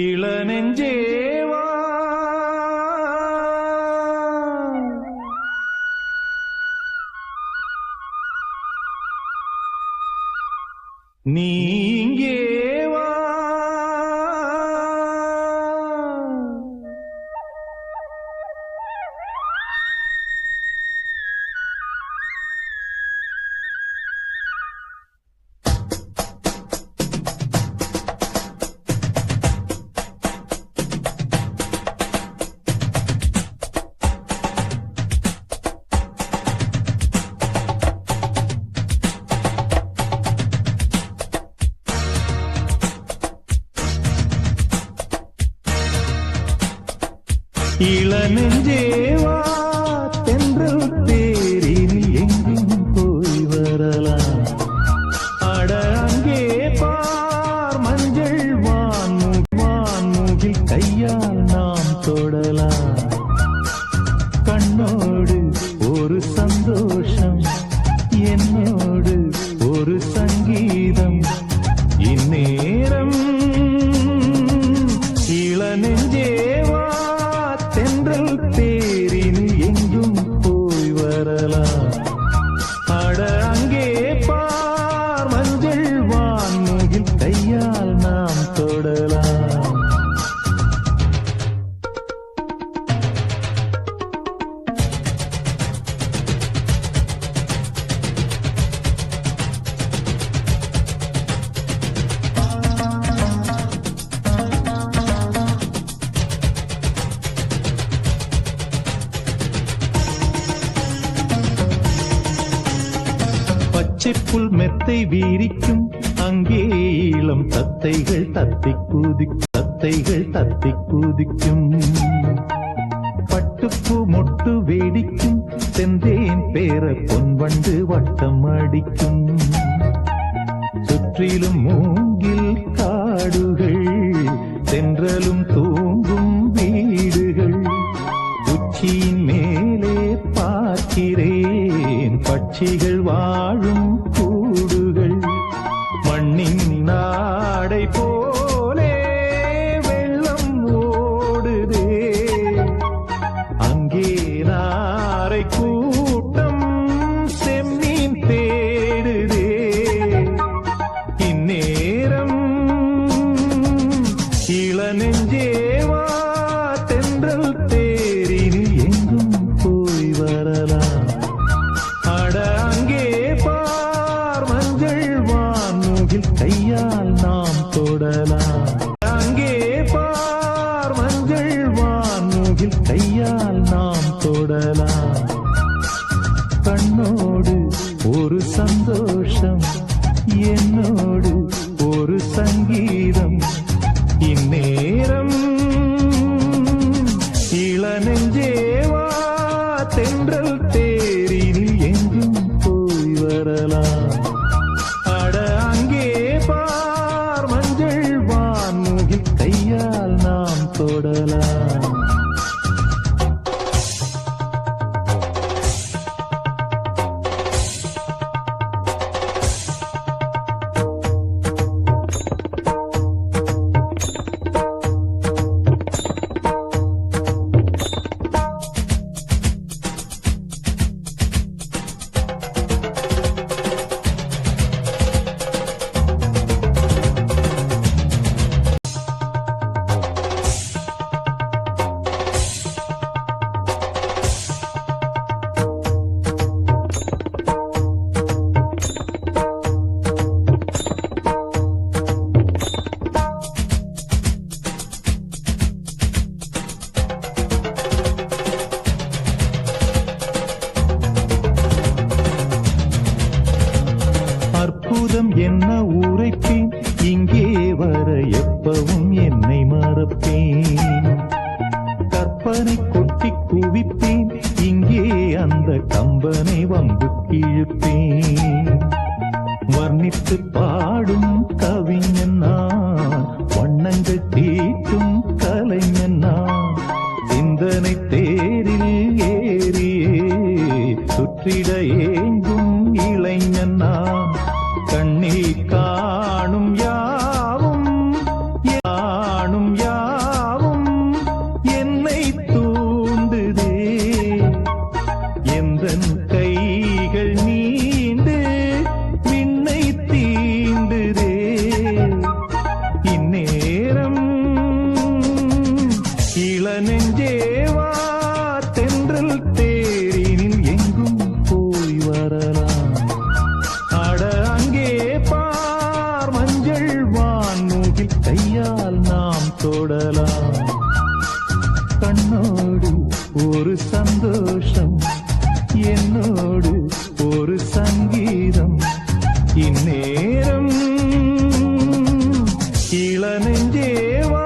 இளநெஞ்சேவா நீங்கேவா இளநெஞ்சேவா தென்றல் தேரினில் எங்கும் போய் வரலாம். அட அங்கே பார் மஞ்சள் வான்மூகில் கையால் நாம் தொடலாம். கண்ணோடு ஒரு சந்தோஷம், என்னோடு ஒரு சங்கீதம். இந்நேரம் இளநெஞ்சேவா தென்றல் தேரினில் எங்கும் போய் வரலாம். அட அங்கே பார் மஞ்சள் வான்மூகில் கையால் நாம் தொடலாம். பச்சைப்புல் மெத்தை வீரிக்கும் அங்கே இளம் தத்தைகள் தத்தி குதிக்கும். பட்டுப்பூ மொட்டு வேடிக்கும் செந்தேன் பேர பொன்வண்டு வட்டம் அடிக்கும். சுற்றிலும் மூங்கில் காடுகள், தென்றலும் தூங்கும் வீடுகள். உச்சியின் மேலே பார்க்கிறேன் பட்சிகள் வாழும் கூடுகள். மண்ணின் நாடை போலே வெள்ளம் ஓடுதே, அங்கே நாரை கூட்டம் செம்மீன் தேடுதே. இந்நேரம் இளநெஞ்சேவா தென்றல் தேரினில் எங்கும் போய் வரலாம். அட அங்கே பார் மஞ்சள் வான்மூகில் கையால் நாம் தொடலாம். அங்கே பார் மஞ்சள் வான்மூகில் கையால் நாம் தொடலாம். கண்ணோடு ஒரு சந்தோஷம், என்னோடு ஒரு சங்கீதம். இந்நேரம் இளநெஞ்சேவா தென்றல் தேரினில் எங்கும் போய் வரலாம். அட அங்கே பார் மஞ்சள் வான்மூகில் கையால் நாம் தொடலாம். அற்புதம் என்ன உரைப்பேன், இங்கே வர எப்பவும் என்னை மறப்பேன். கற்பனை கொட்டி குவிப்பேன், இங்கே அந்த கம்பனை வம்பு கிழிப்பேன். வர்ணித்து பாடும் கவிஞன் நான், வண்ணங்கள் தீட்டும் கலைஞன் நான். சிந்தனை தேரில் ஏறியே சுற்றிட ஏங்கும் இளைஞன் நான். கண்ணீர் காணும் யாவும் காணும் யாவும் என்னை தூண்டுதே எந்தன் கைகள் நீண்டு விண்ணை தீண்டுதே இந்நேரம் இளநெஞ்சேவா தென்றல் தேரினில் எங்கும் போய் வரலாம் அட அங்கே பார் மஞ்சள் வான்மூகில் கையால் நாம் தொடலாம் கண்ணோடு ஒரு சந்தோஷம் என்னோடு ஒரு சங்கீதம் இந்நேரம் இளநெஞ்சேவா